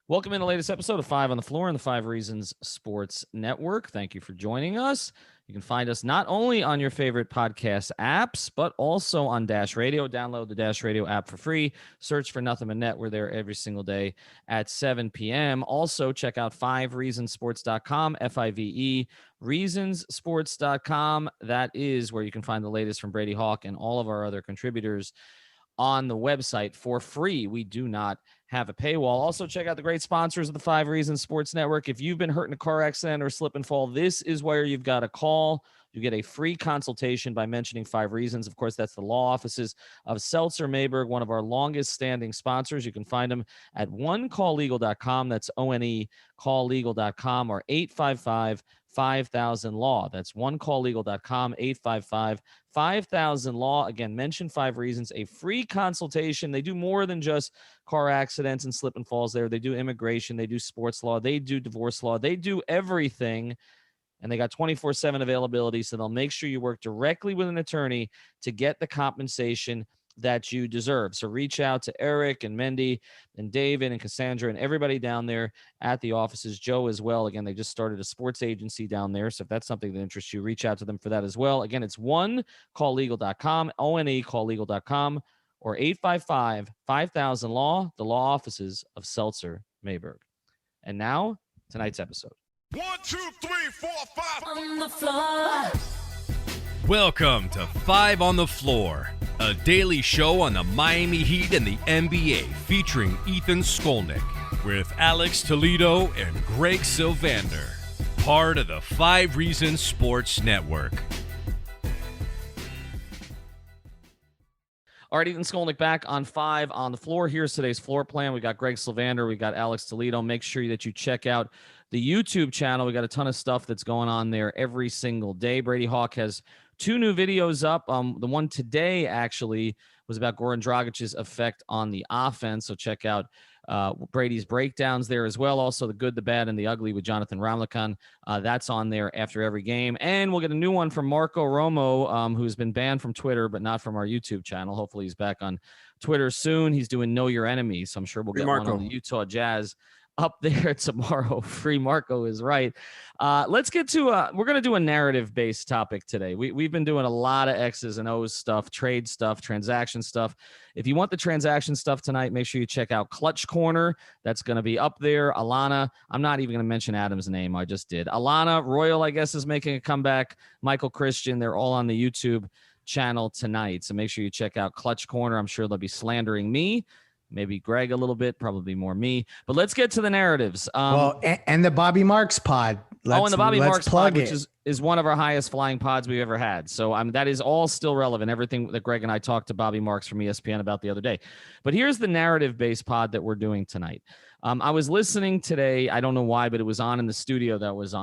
Welcome in the latest episode of 5 on the Floor on the 5 Reasons Sports Network. Thank you for joining us. You can find us not only on your favorite podcast apps, but also on Dash Radio. Download the Dash Radio app for free. Search for Nothing But Net. We're there every single day at 7 p.m. Also, check out 5reasonsports.com, F-I-V-E, reasonsports.com. That is where you can find the latest from Brady Hawk and all of our other contributors on the website for free. We do not have a paywall. Also, check out the great sponsors of the 5 Reasons Sports Network. If you've been hurt in a car accident or slip and fall, this is where you've got to call. You get a free consultation by mentioning 5 Reasons. Of course, that's the law offices of Seltzer Mayberg, one of our longest standing sponsors. You can find them at onecalllegal.com. That's O-N-E calllegal.com or 855-5000-LAW. That's onecalllegal.com, 855-5000-LAW. Again, mention 5 Reasons, a free consultation. They do more than just car accidents and slip and falls there. They do immigration. They do sports law. They do divorce law. They do everything. And they got 24/7 availability, so they'll make sure you work directly with an attorney to get the compensation that you deserve. So reach out to Eric and Mendy and David and Cassandra and everybody down there at the offices. Joe as well. Again, they just started a sports agency down there. So if that's something that interests you, reach out to them for that as well. Again, it's onecalllegal.com, O-N-E calllegal.com, or 855-5000-LAW, the law offices of Seltzer Mayberg. And now, tonight's episode. 1, 2, 3, 4, 5 on the floor. Welcome to 5 on the Floor, a daily show on the Miami Heat and the NBA featuring Ethan Skolnick with Alex Toledo and Greg Sylvander, part of the 5 Reasons Sports Network. All right, Ethan Skolnick back on 5 on the Floor. Here's today's floor plan. We got Greg Sylvander. We got Alex Toledo. Make sure that you check out the YouTube channel. We got a ton of stuff that's going on there every single day. Brady Hawk has 2 new videos up. The one today actually was about Goran Dragic's effect on the offense. So check out Brady's breakdowns there as well. Also the good, the bad, and the ugly with Jonathan Ramlakan. That's on there after every game. And we'll get a new one from Marco Romo, who's been banned from Twitter, but not from our YouTube channel. Hopefully he's back on Twitter soon. He's doing Know Your Enemy. So I'm sure we'll get one on the Utah Jazz up there tomorrow. Free Marco is right. Let's get to we're going to do a narrative-based topic today. We've been doing a lot of X's and O's stuff, trade stuff, transaction stuff. If you want the transaction stuff tonight, make sure you check out Clutch Corner. That's going to be up there. Alana, I'm not even going to mention Adam's name. I just did. Alana Royal, I guess, is making a comeback. Michael Christian, they're all on the YouTube channel tonight. So make sure you check out Clutch Corner. I'm sure they'll be slandering me. Maybe Greg a little bit, probably more me. But let's get to the narratives. And the Bobby Marks pod. And the Bobby Marks pod, which is one of our highest flying pods we've ever had. So that is all still relevant, everything that Greg and I talked to Bobby Marks from ESPN about the other day. But here's the narrative-based pod that we're doing tonight. I was listening today. I don't know why, but it was on in the studio that was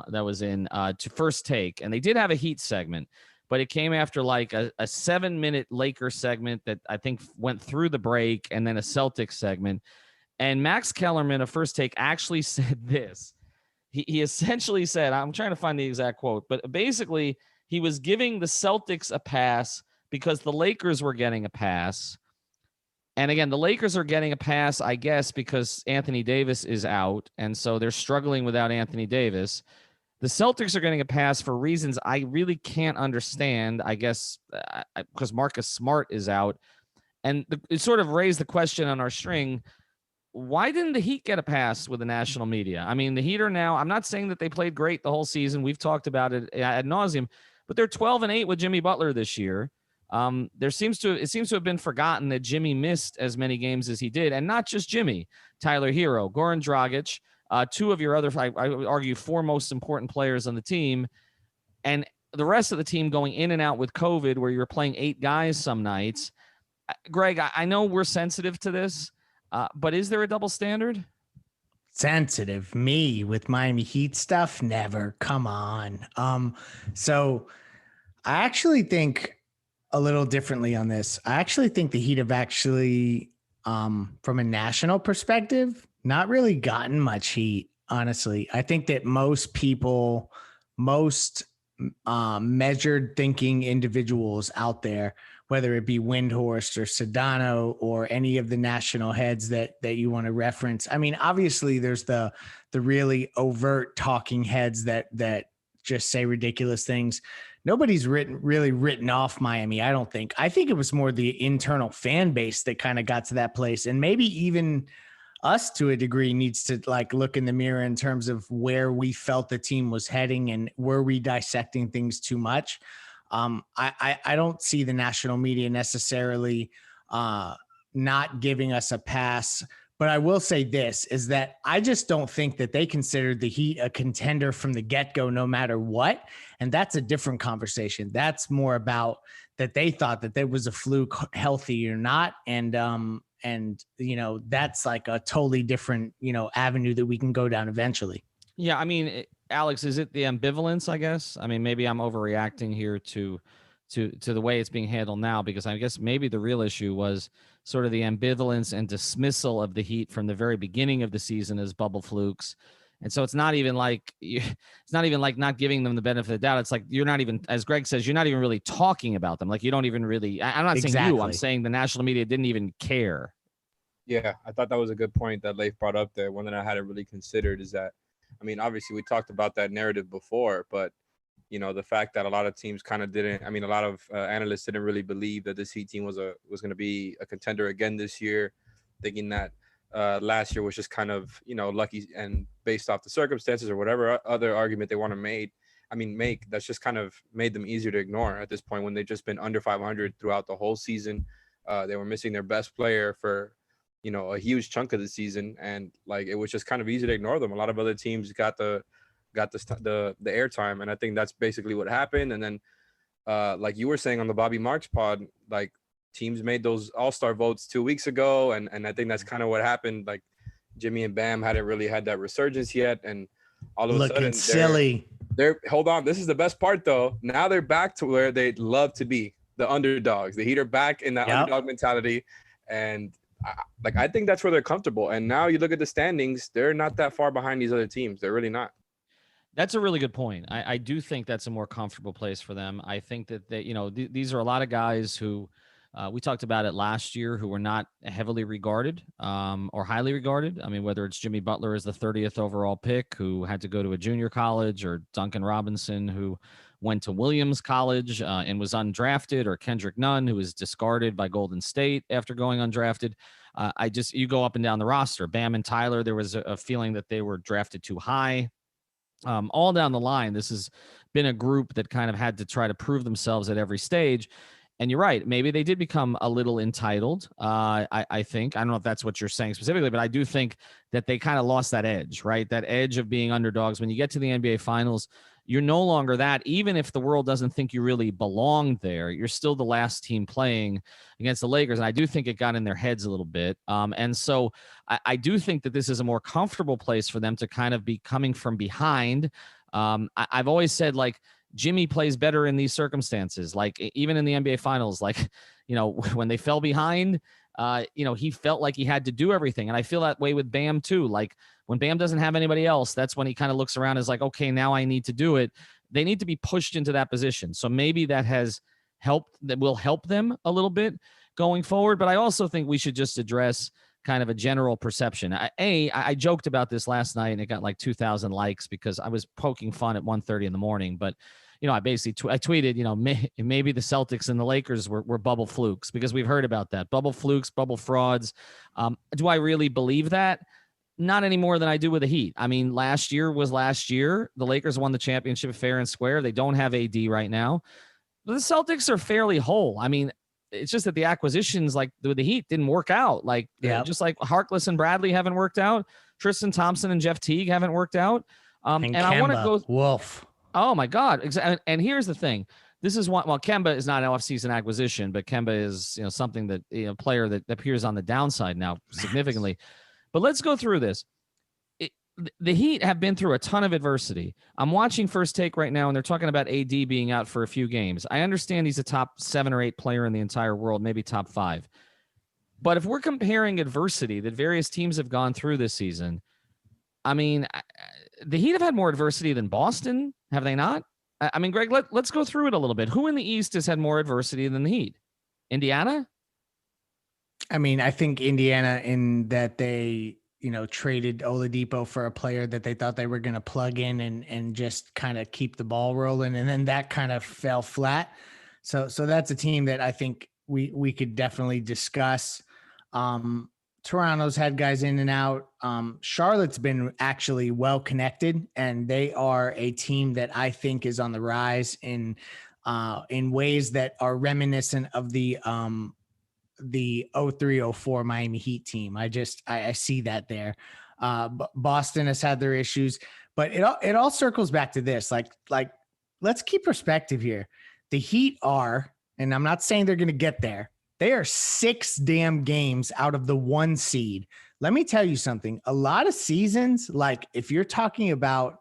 in to First Take. And they did have a Heat segment. But it came after like a 7-minute Lakers segment that I think went through the break, and then a Celtics segment. And Max Kellerman of First Take actually said this. He essentially said, I'm trying to find the exact quote, but basically he was giving the Celtics a pass because the Lakers were getting a pass. And again, the Lakers are getting a pass, I guess, because Anthony Davis is out. And so they're struggling without Anthony Davis. The Celtics are getting a pass for reasons I really can't understand, I guess, because Marcus Smart is out. And it sort of raised the question on our string, why didn't the Heat get a pass with the national media? I mean, the Heat are now, I'm not saying that they played great the whole season. We've talked about it ad nauseum, but they're 12-8 with Jimmy Butler this year. It seems to have been forgotten that Jimmy missed as many games as he did, and not just Jimmy. Tyler Hero, Goran Dragic, 2 of your other, I would argue, 4 most important players on the team, and the rest of the team going in and out with COVID, where you're playing 8 guys some nights. Greg, I know we're sensitive to this, but is there a double standard? Sensitive? Me with Miami Heat stuff? Never. Come on. So I actually think a little differently on this. I actually think the Heat have actually, from a national perspective, not really gotten much heat, honestly. I think that most measured thinking individuals out there whether it be Windhorst or Sedano or any of the national heads that you want to reference. I mean, obviously there's the really overt talking heads that just say ridiculous things. Nobody's really written off Miami, I don't think. I think it was more the internal fan base that kind of got to that place. And maybe even us to a degree needs to like look in the mirror in terms of where we felt the team was heading and were we dissecting things too much. I don't see the national media necessarily not giving us a pass, but I will say this is that I just don't think that they considered the Heat a contender from the get-go, no matter what. And that's a different conversation. That's more about that they thought that there was a fluke, healthy or not. And, you know, that's like a totally different, you know, avenue that we can go down eventually. Yeah. I mean, Alex, is it the ambivalence, I guess? I mean, maybe I'm overreacting here to the way it's being handled now, because I guess maybe the real issue was sort of the ambivalence and dismissal of the Heat from the very beginning of the season as bubble flukes. And so it's not even like not giving them the benefit of the doubt. It's like you're not even, as Greg says, you're not even really talking about them. Like you don't even really, I'm not saying you, I'm saying the national media didn't even care. Yeah, I thought that was a good point that Leif brought up there. One that I hadn't really considered is that, I mean, obviously we talked about that narrative before, but you know, the fact that a lot of teams kind of didn't, I mean, a lot of analysts didn't really believe that this Heat team was going to be a contender again this year, thinking that last year was just kind of, you know, lucky and based off the circumstances or whatever other argument they want to make, that's just kind of made them easier to ignore at this point when they've just been under 500 throughout the whole season. They were missing their best player for, you know, a huge chunk of the season. And like, it was just kind of easy to ignore them. A lot of other teams got the airtime. And I think that's basically what happened. And then like you were saying on the Bobby Marks pod, like teams made those all-star votes 2 weeks ago. And I think that's kind of what happened. Like Jimmy and Bam hadn't really had that resurgence yet. And all of a sudden silly. They're hold on. This is the best part though. Now they're back to where they'd love to be, the underdogs. The Heat are back in that underdog mentality. And I think that's where they're comfortable. And now you look at the standings, they're not that far behind these other teams. They're really not. That's a really good point. I do think that's a more comfortable place for them. I think that they, you know, these are a lot of guys who we talked about it last year who were not heavily regarded or highly regarded. I mean, whether it's Jimmy Butler as the 30th overall pick who had to go to a junior college, or Duncan Robinson who went to Williams College and was undrafted, or Kendrick Nunn who was discarded by Golden State after going undrafted. You go up and down the roster. Bam and Tyler, there was a feeling that they were drafted too high. All down the line, this has been a group that kind of had to try to prove themselves at every stage. And you're right. Maybe they did become a little entitled. I think. I don't know if that's what you're saying specifically, but I do think that they kind of lost that edge, right? That edge of being underdogs. When you get to the NBA Finals, you're no longer that. Even if the world doesn't think you really belong there, you're still the last team playing against the Lakers. And I do think it got in their heads a little bit. And so I do think that this is a more comfortable place for them to kind of be coming from behind. I've always said, like, Jimmy plays better in these circumstances. Like even in the NBA Finals, like, you know, when they fell behind, you know, he felt like he had to do everything. And I feel that way with Bam too. Like when Bam doesn't have anybody else, that's when he kind of looks around and is like, okay, now I need to do it. They need to be pushed into that position. So maybe that has helped, that will help them a little bit going forward. But I also think we should just address kind of a general perception. I joked about this last night and it got like 2,000 likes because I was poking fun at 1:30 in the morning. But, you know, I basically I tweeted, you know, maybe the Celtics and the Lakers were bubble flukes, because we've heard about that. Bubble flukes, bubble frauds. Do I really believe that? Not any more than I do with the Heat. I mean, last year was last year. The Lakers won the championship fair and square. They don't have AD right now. But the Celtics are fairly whole. I mean, it's just that the acquisitions, like with the Heat, didn't work out. Like, just like Harkless and Bradley haven't worked out. Tristan Thompson and Jeff Teague haven't worked out. And I want to go. Wolf. Oh my God! And here's the thing: this is one. Well, Kemba is not an off-season acquisition, but Kemba is, you know, something that, you know, player that appears on the downside now significantly. But let's go through this. The Heat have been through a ton of adversity. I'm watching First Take right now, and they're talking about AD being out for a few games. I understand he's a top 7 or 8 player in the entire world, maybe top 5. But if we're comparing adversity that various teams have gone through this season, I mean, the Heat have had more adversity than Boston, have they not? I mean, Greg, let's go through it a little bit. Who in the East has had more adversity than the Heat? Indiana? I mean, I think Indiana, in that they, traded Oladipo for a player that they thought they were going to plug in and just kind of keep the ball rolling. And then that kind of fell flat. So that's a team that I think we could definitely discuss. Toronto's had guys in and out. Charlotte's been actually well connected, and they are a team that I think is on the rise in ways that are reminiscent of the 03-04 Miami Heat team. I see that there. Boston has had their issues, but it all circles back to this. Like let's keep perspective here. The Heat are, and I'm not saying they're going to get there, they are 6 damn games out of the 1 seed. Let me tell you something. A lot of seasons, like if you're talking about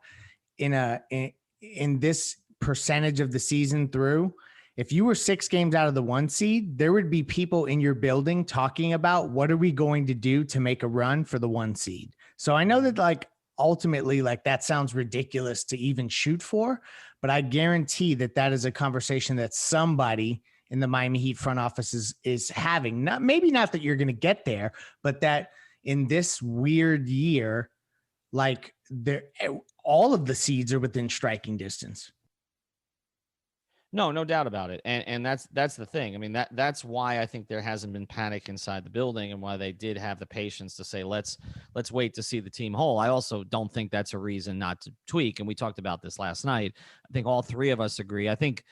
in this percentage of the season through, if you were 6 games out of the 1 seed, there would be people in your building talking about what are we going to do to make a run for the 1 seed. So I know that like ultimately like that sounds ridiculous to even shoot for, but I guarantee that is a conversation that somebody in the Miami Heat front office is having. Maybe not that you're going to get there, but that in this weird year, like all of the seeds are within striking distance. No doubt about it. And that's the thing. I mean, that's why I think there hasn't been panic inside the building, and why they did have the patience to say, let's wait to see the team whole. I also don't think that's a reason not to tweak. And we talked about this last night. I think all 3 of us agree. I think,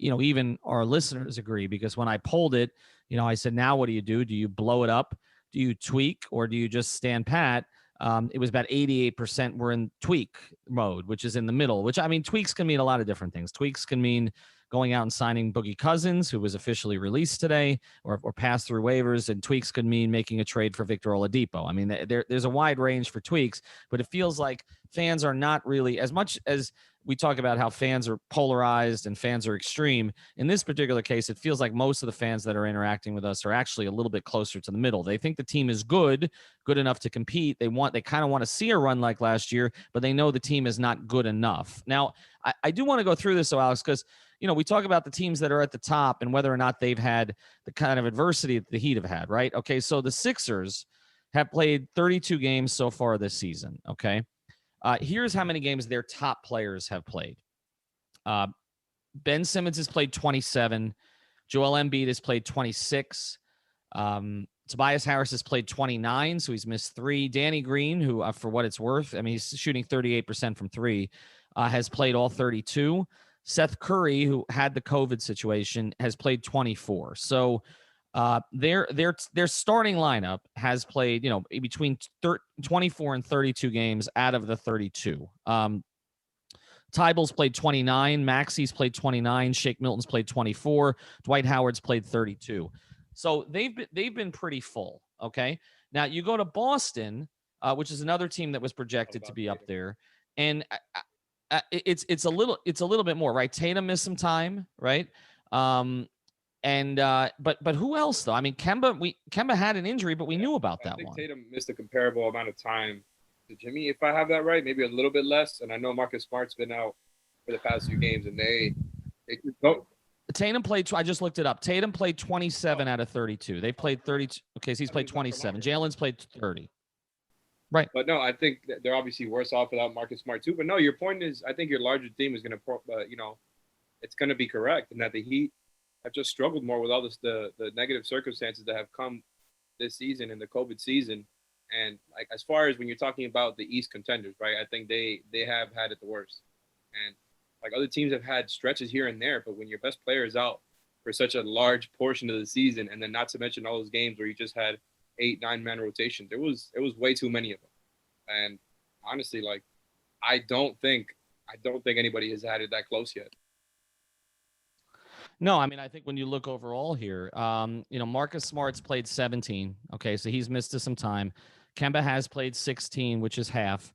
even our listeners agree, because when I polled it, I said, now what do you do? Do you blow it up? Do you tweak, or do you just stand pat? It was about 88% were in tweak mode, which is in the middle, which, I mean, tweaks can mean a lot of different things. Tweaks can mean going out and signing Boogie Cousins, who was officially released today, or passed through waivers. And tweaks could mean making a trade for Victor Oladipo. I mean, there's a wide range for tweaks, but it feels like fans are not really, as much as we talk about how fans are polarized and fans are extreme. In this particular case, it feels like most of the fans that are interacting with us are actually a little bit closer to the middle. They think the team is good enough to compete. They kind of want to see a run like last year, but they know the team is not good enough. Now, I do want to go through this, so Alex, because we talk about the teams that are at the top and whether or not they've had the kind of adversity that the Heat have had, right? Okay, so the Sixers have played 32 games so far this season, okay? Here's how many games their top players have played. Ben Simmons has played 27. Joel Embiid has played 26. Tobias Harris has played 29, so he's missed 3. Danny Green, who, for what it's worth, I mean, he's shooting 38% from 3, has played all 32. Seth Curry, who had the COVID situation, has played 24. So their starting lineup has played, between 24 and 32 games out of the 32. Tyball's played 29. Maxi's played 29. Shake Milton's played 24. Dwight Howard's played 32. So they've been pretty full. Okay. Now you go to Boston, which is another team that was projected to be up there, and it's a little bit more, right? Tatum missed some time, right? But who else though? I mean, Kemba had an injury, but we knew about that one. I think Tatum missed a comparable amount of time to Jimmy, if I have that right, maybe a little bit less. And I know Marcus Smart's been out for the past few games, and they don't. Tatum played. I just looked it up. Tatum played 27 out of 32. They played 32. Okay, so he's played 27. Jalen's played 30. Right. But no, I think that they're obviously worse off without Marcus Smart too. But no, your point is, I think your larger theme is going to, it's going to be correct, and that the Heat have just struggled more with all the negative circumstances that have come this season in the COVID season. And like, as far as when you're talking about the East contenders, right, I think they have had it the worst. And like, other teams have had stretches here and there, but when your best player is out for such a large portion of the season, and then not to mention all those games where you just had 8-9 man rotations, it was way too many of them. And honestly, like, I don't think anybody has had it that close yet. No, I mean, I think when you look overall here, Marcus Smart's played 17. Okay, so he's missed some time. Kemba has played 16, which is half.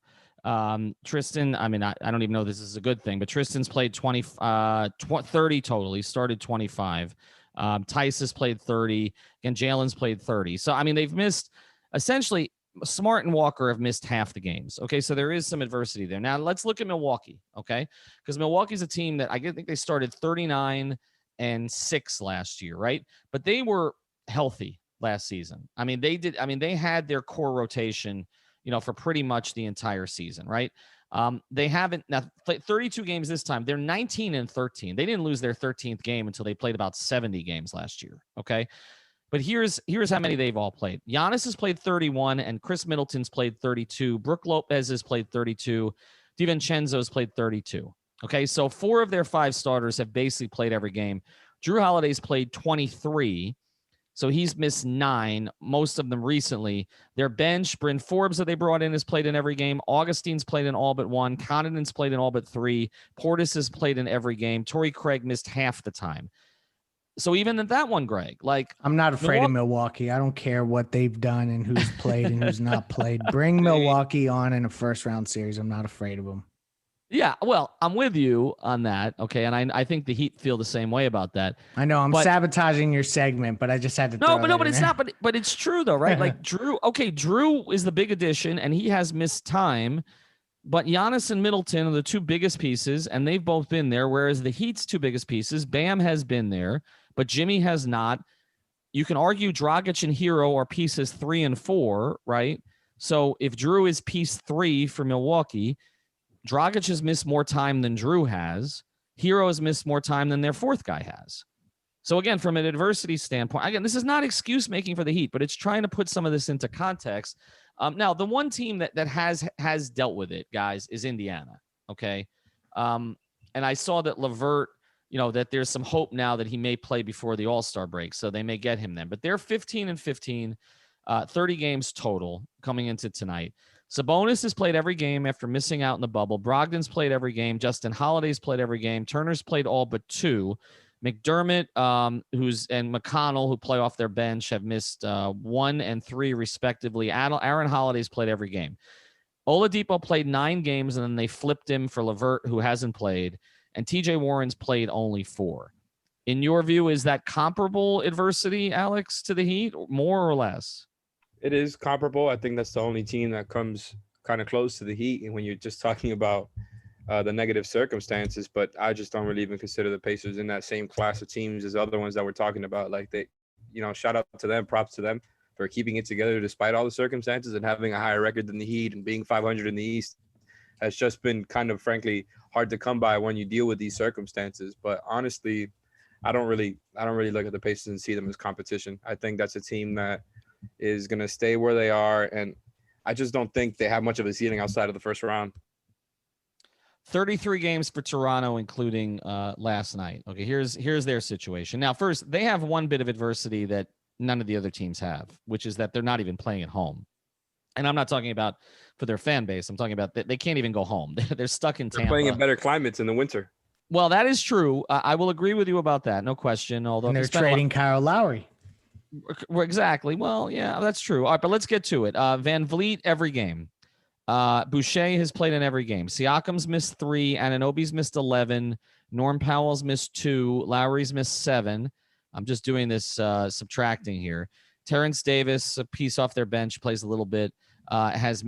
Tristan, I mean, I don't even know if this is a good thing, but Tristan's played 30 total. He started 25. Tice has played 30, and Jalen's played 30. So, I mean, they've missed essentially. Smart and Walker have missed half the games. Okay, so there is some adversity there. Now let's look at Milwaukee. Okay, because Milwaukee's a team that I think they started 39 6 last year, right? But they were healthy last season. I mean, they had their core rotation, for pretty much the entire season, right? They haven't now played 32 games this time. They're 19-13. They didn't lose their 13th game until they played about 70 games last year. Okay. But here's how many they've all played. Giannis has played 31 and Chris Middleton's played 32. Brook Lopez has played 32. DiVincenzo's played 32. Okay. So 4 of their 5 starters have basically played every game. Drew Holiday's played 23. So he's missed 9, most of them recently. Their bench, Bryn Forbes that they brought in has played in every game. Augustine's played in all but 1. Connaughton's played in all but 3. Portis has played in every game. Torrey Craig missed half the time. So even at that one, Greg, I'm not afraid of Milwaukee. I don't care what they've done and who's played and who's not played. Bring Milwaukee on in a first-round series. I'm not afraid of them. Yeah, well, I'm with you on that. Okay, and I think the Heat feel the same way about that. I know I'm sabotaging your segment, but I just had to. But it's not. But it's true though, right? Drew. Okay, Drew is the big addition, and he has missed time. But Giannis and Middleton are the 2 biggest pieces, and they've both been there. Whereas the Heat's 2 biggest pieces, Bam has been there, but Jimmy has not. You can argue Dragic and Hero are pieces 3 and 4, right? So if Drew is piece 3 for Milwaukee, Dragic has missed more time than Drew has. Hero has missed more time than their 4th guy has. So again, from an adversity standpoint, again, this is not excuse making for the Heat, but it's trying to put some of this into context. Now, the one team that has dealt with it, guys, is Indiana. Okay, and I saw that LeVert, that there's some hope now that he may play before the All-Star break, so they may get him then. But they're 15-15, 30 games total coming into tonight. Sabonis has played every game after missing out in the bubble. Brogdon's played every game. Justin Holiday's played every game. Turner's played all but 2. McDermott, and McConnell, who play off their bench, have missed 1 and 3 respectively. Aaron Holiday's played every game. Oladipo played 9 games, and then they flipped him for LeVert, who hasn't played. And TJ Warren's played only 4. In your view, is that comparable adversity, Alex, to the Heat, more or less? It is comparable. I think that's the only team that comes kind of close to the Heat. And when you're just talking about the negative circumstances, but I just don't really even consider the Pacers in that same class of teams as other ones that we're talking about. Shout out to them, props to them for keeping it together despite all the circumstances and having a higher record than the Heat and being 500 in the East has just been kind of, frankly, hard to come by when you deal with these circumstances. But honestly, I don't really look at the Pacers and see them as competition. I think that's a team that is going to stay where they are, and I just don't think they have much of a ceiling outside of the first round. 33 games for Toronto, including last night. Okay, here's their situation. Now, first, they have one bit of adversity that none of the other teams have, which is that they're not even playing at home. And I'm not talking about for their fan base. I'm talking about they can't even go home. They're stuck in Tampa. They're playing in better climates in the winter. Well, that is true. I will agree with you about that. No question. Although and they're trading Kyle Lowry. Exactly. Well, yeah, that's true. All right, but let's get to it. Van Vliet, every game. Boucher has played in every game. Siakam's missed 3. Anunoby's missed 11. Norm Powell's missed 2. Lowry's missed 7. I'm just doing this subtracting here. Terrence Davis, a piece off their bench, plays a little bit. Has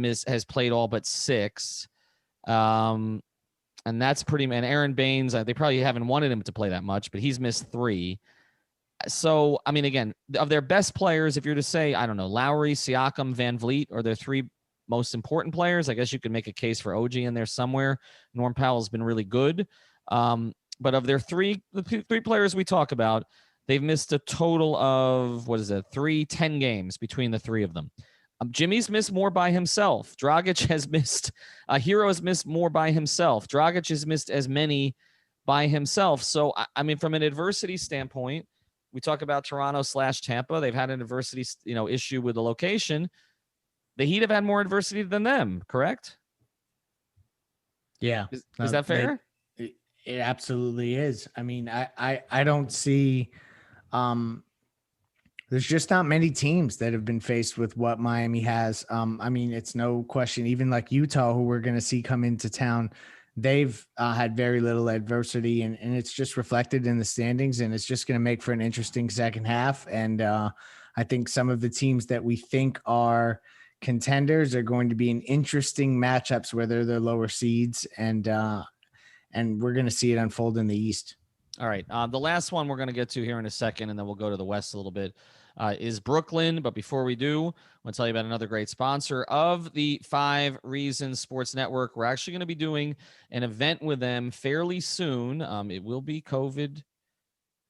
played all but 6. And that's pretty. And Aaron Baines, they probably haven't wanted him to play that much, but he's missed 3. So, I mean, again, of their best players, if you're to say, I don't know, Lowry, Siakam, Van Vliet are their 3 most important players, I guess you could make a case for OG in there somewhere. Norm Powell's been really good. But of their the 3 players we talk about, they've missed a total of, 10 games between the 3 of them. Jimmy's missed more by himself. Dragic has missed, Hero has missed more by himself. Dragic has missed as many by himself. So, I mean, from an adversity standpoint, we talk about Toronto/Tampa. They've had an adversity, issue with the location. The Heat have had more adversity than them, correct? Yeah. Is that fair? It absolutely is. I mean, I don't see there's just not many teams that have been faced with what Miami has. I mean, it's no question, even like Utah, who we're going to see come into town, they've had very little adversity, and it's just reflected in the standings, and it's just going to make for an interesting second half. And I think some of the teams that we think are contenders are going to be in interesting matchups where they're the lower seeds, and we're going to see it unfold in the East. All right. The last one we're going to get to here in a second, and then we'll go to the West a little bit, is Brooklyn. But before we do, I want to tell you about another great sponsor of the 5 Reasons Sports Network. We're actually going to be doing an event with them fairly soon. It will be COVID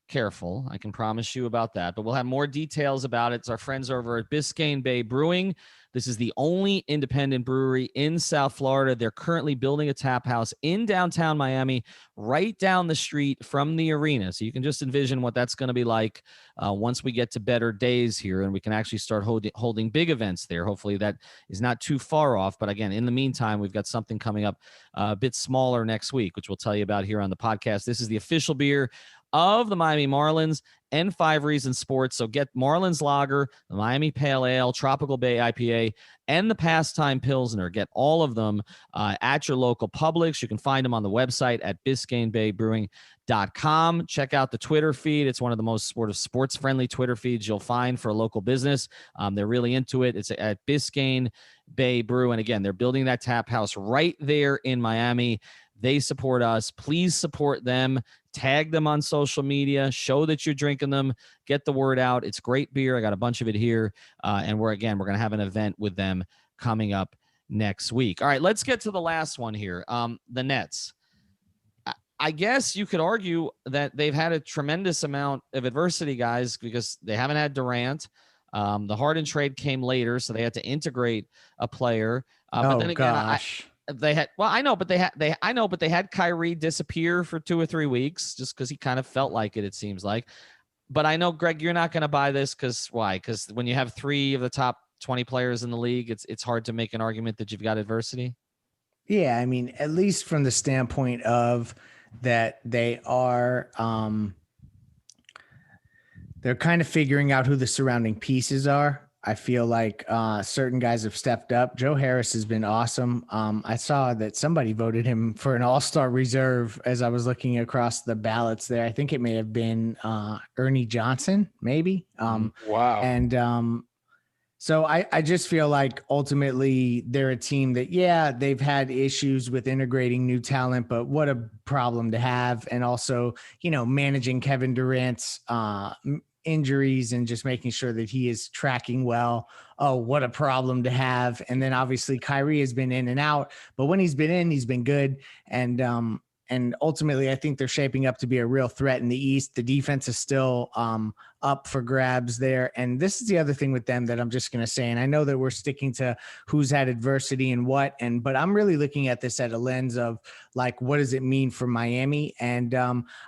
careful. I can promise you about that, but we'll have more details about it. It's our friends over at Biscayne Bay Brewing. This is the only independent brewery in South Florida. They're currently building a tap house in downtown Miami, right down the street from the arena. So you can just envision what that's going to be like once we get to better days here and we can actually start holding big events there. Hopefully that is not too far off. But again, in the meantime, we've got something coming up a bit smaller next week, which we'll tell you about here on the podcast. This is the official beer of the Miami Marlins and 5 Reasons Sports. So get Marlins Lager, the Miami Pale Ale, Tropical Bay IPA, and the Pastime Pilsner. Get all of them at your local Publix. You can find them on the website at BiscayneBayBrewing.com. Check out the Twitter feed. It's one of the most sports-friendly Twitter feeds you'll find for a local business. They're really into it. It's at Biscayne Bay Brew. And again, they're building that tap house right there in Miami. They support us. Please support them. Tag them on social media. Show that you're drinking them. Get the word out. It's great beer. I got a bunch of it here. And we're going to have an event with them coming up next week. All right, let's get to the last one here. The Nets. I guess you could argue that they've had a tremendous amount of adversity, guys, because they haven't had Durant. The Harden trade came later, so they had to integrate a player. But then again, gosh. They had, well, I know, but they had Kyrie disappear for 2 or 3 weeks just because he kind of felt like it seems like. But I know, Greg, you're not going to buy this because why? Because when you have 3 of the top 20 players in the league, it's hard to make an argument that you've got adversity. Yeah, I mean, at least from the standpoint of that they are they're kind of figuring out who the surrounding pieces are. I feel like certain guys have stepped up. Joe Harris has been awesome. I saw that somebody voted him for an all-star reserve as I was looking across the ballots there. I think it may have been Ernie Johnson, maybe. Wow. And so I just feel like ultimately they're a team that, yeah, they've had issues with integrating new talent, but what a problem to have. And also, managing Kevin Durant's injuries and just making sure that he is tracking well. Oh, what a problem to have. And then obviously Kyrie has been in and out, but when he's been in, he's been good. And ultimately I think they're shaping up to be a real threat in the East. The defense is still up for grabs there. And this is the other thing with them that I'm just going to say, and I know that we're sticking to who's had adversity and what, but I'm really looking at this at a lens of like, what does it mean for Miami? And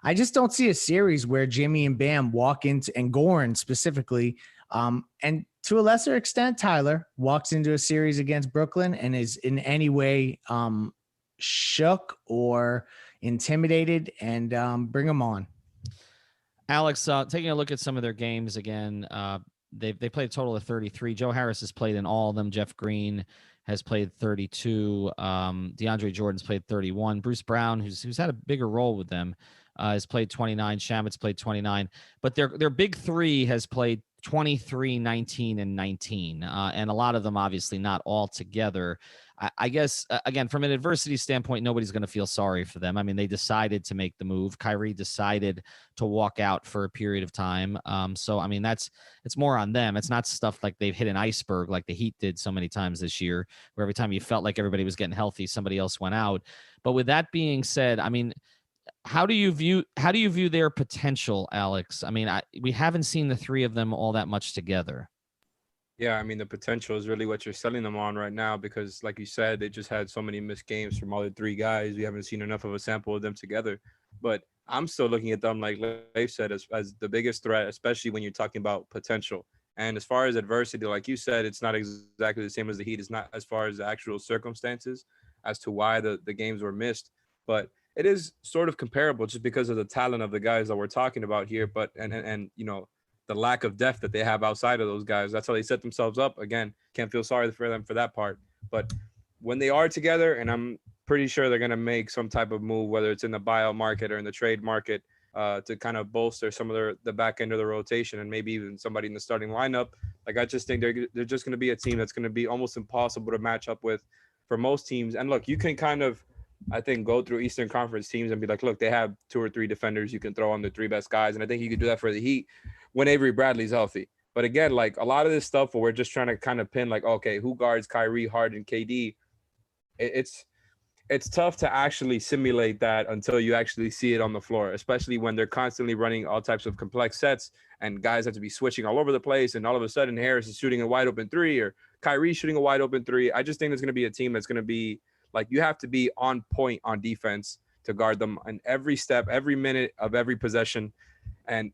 I just don't see a series where Jimmy and Bam walk into, and Goran specifically, and to a lesser extent, Tyler walks into a series against Brooklyn and is in any way shook or intimidated, and bring them on. Alex, taking a look at some of their games again, they played a total of 33. Joe Harris has played in all of them. Jeff Green has played 32. DeAndre Jordan's played 31. Bruce Brown, who's had a bigger role with them, has played 29. Shamit's played 29. But their big 3 has played 23, 19, and 19. And a lot of them obviously not all together. I guess, again, from an adversity standpoint, nobody's going to feel sorry for them. I mean, they decided to make the move. Kyrie decided to walk out for a period of time. So, I mean, it's more on them. It's not stuff like they've hit an iceberg like the Heat did so many times this year, where every time you felt like everybody was getting healthy, somebody else went out. But with that being said, I mean, how do you view their potential, Alex? I mean, we haven't seen the 3 of them all that much together. Yeah, I mean, the potential is really what you're selling them on right now because, like you said, they just had so many missed games from all the 3 guys. We haven't seen enough of a sample of them together. But I'm still looking at them, like Leif said, as the biggest threat, especially when you're talking about potential. And as far as adversity, like you said, it's not exactly the same as the Heat. It's not as far as the actual circumstances as to why the games were missed. But it is sort of comparable just because of the talent of the guys that we're talking about here. But and the lack of depth that they have outside of those guys. That's how they set themselves up. Again, can't feel sorry for them for that part. But when they are together, and I'm pretty sure they're going to make some type of move, whether it's in the buyout market or in the trade market, to kind of bolster some of the back end of the rotation and maybe even somebody in the starting lineup. Like, I just think they're just going to be a team that's going to be almost impossible to match up with for most teams. And look, you can kind of I think go through Eastern Conference teams and be like, look, they have 2 or 3 defenders you can throw on the 3 best guys. And I think you could do that for the Heat when Avery Bradley's healthy. But again, like a lot of this stuff where we're just trying to kind of pin like, okay, who guards Kyrie, Harden, KD? It's tough to actually simulate that until you actually see it on the floor, especially when they're constantly running all types of complex sets and guys have to be switching all over the place. And all of a sudden Harris is shooting a wide open 3 or Kyrie shooting a wide open 3. I just think there's going to be a team that's going to be like, you have to be on point on defense to guard them on every step, every minute of every possession. And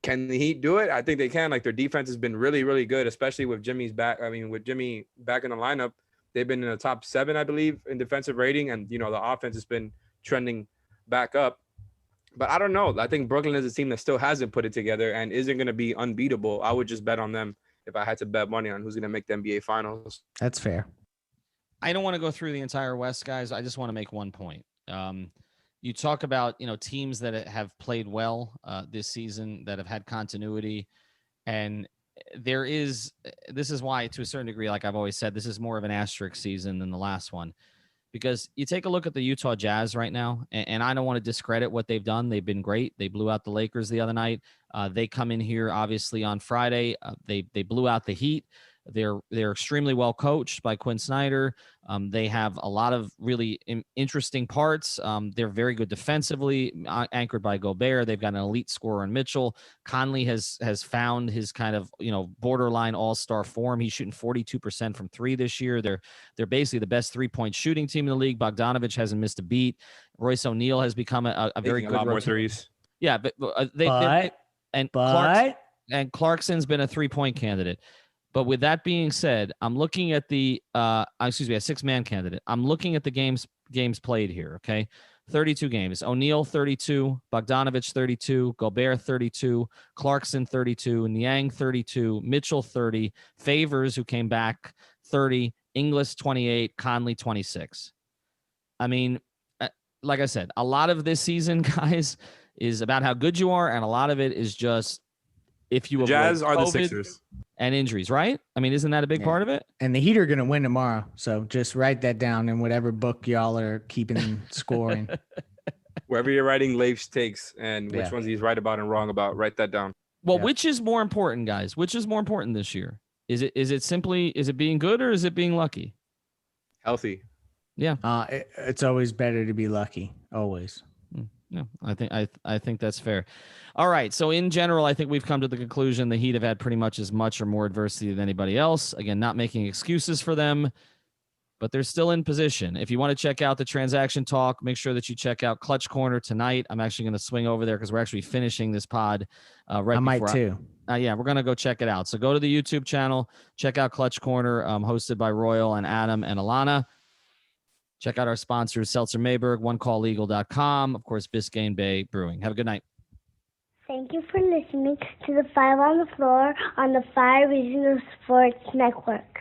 can the Heat do it? I think they can. Like their defense has been really, really good, especially with Jimmy's back. I mean, with Jimmy back in the lineup, they've been in the top 7, I believe, in defensive rating. And, you know, the offense has been trending back up. But I don't know. I think Brooklyn is a team that still hasn't put it together and isn't going to be unbeatable. I would just bet on them if I had to bet money on who's going to make the NBA Finals. That's fair. I don't want to go through the entire West, guys. I just want to make one point. You talk about, you know, teams that have played well this season, that have had continuity. And this is why, to a certain degree, like I've always said, this is more of an asterisk season than the last one. Because you take a look at the Utah Jazz right now, and I don't want to discredit what they've done. They've been great. They blew out the Lakers the other night. They come in here, obviously, on Friday. They blew out the Heat. They're extremely well coached by Quinn Snyder. They have a lot of really interesting parts. They're very good defensively, anchored by Gobert. They've got an elite scorer in Mitchell. Conley has found his kind of, you know, borderline all-star form. He's shooting 42% from 3 this year. They're basically the best 3-point shooting team in the league. Bogdanovich hasn't missed a beat. Royce O'Neal has become a very good a lot more threes. Yeah, but Clarkson's been a 3-point candidate. But with that being said, I'm looking at a 6-man candidate. I'm looking at the games played here, okay? 32 games. O'Neal, 32. Bogdanovich, 32. Gobert, 32. Clarkson, 32. Niang, 32. Mitchell, 30. Favors, who came back, 30. Inglis, 28. Conley, 26. I mean, like I said, a lot of this season, guys, is about how good you are, and a lot of it is just if you Jazz are COVID the Sixers. And injuries, right? I mean, isn't that a big part of it? And the Heat are going to win tomorrow. So just write that down in whatever book y'all are keeping scoring. Wherever you're writing Leif's takes and which ones he's right about and wrong about, write that down. Well, which is more important, guys? Which is more important this year? Is it being good or is it being lucky? Healthy. Yeah. It's always better to be lucky. Always. No, I think that's fair. All right. So in general, I think we've come to the conclusion the Heat have had pretty much as much or more adversity than anybody else. Again, not making excuses for them, but they're still in position. If you want to check out the transaction talk, make sure that you check out Clutch Corner tonight. I'm actually going to swing over there because we're actually finishing this pod right. I might too. Yeah, we're going to go check it out. So go to the YouTube channel, check out Clutch Corner, hosted by Royal and Adam and Alana. Check out our sponsors, Seltzer Mayberg, OneCallLegal.com, of course, Biscayne Bay Brewing. Have a good night. Thank you for listening to the 5 on the Floor on the 5 Regional Sports Network.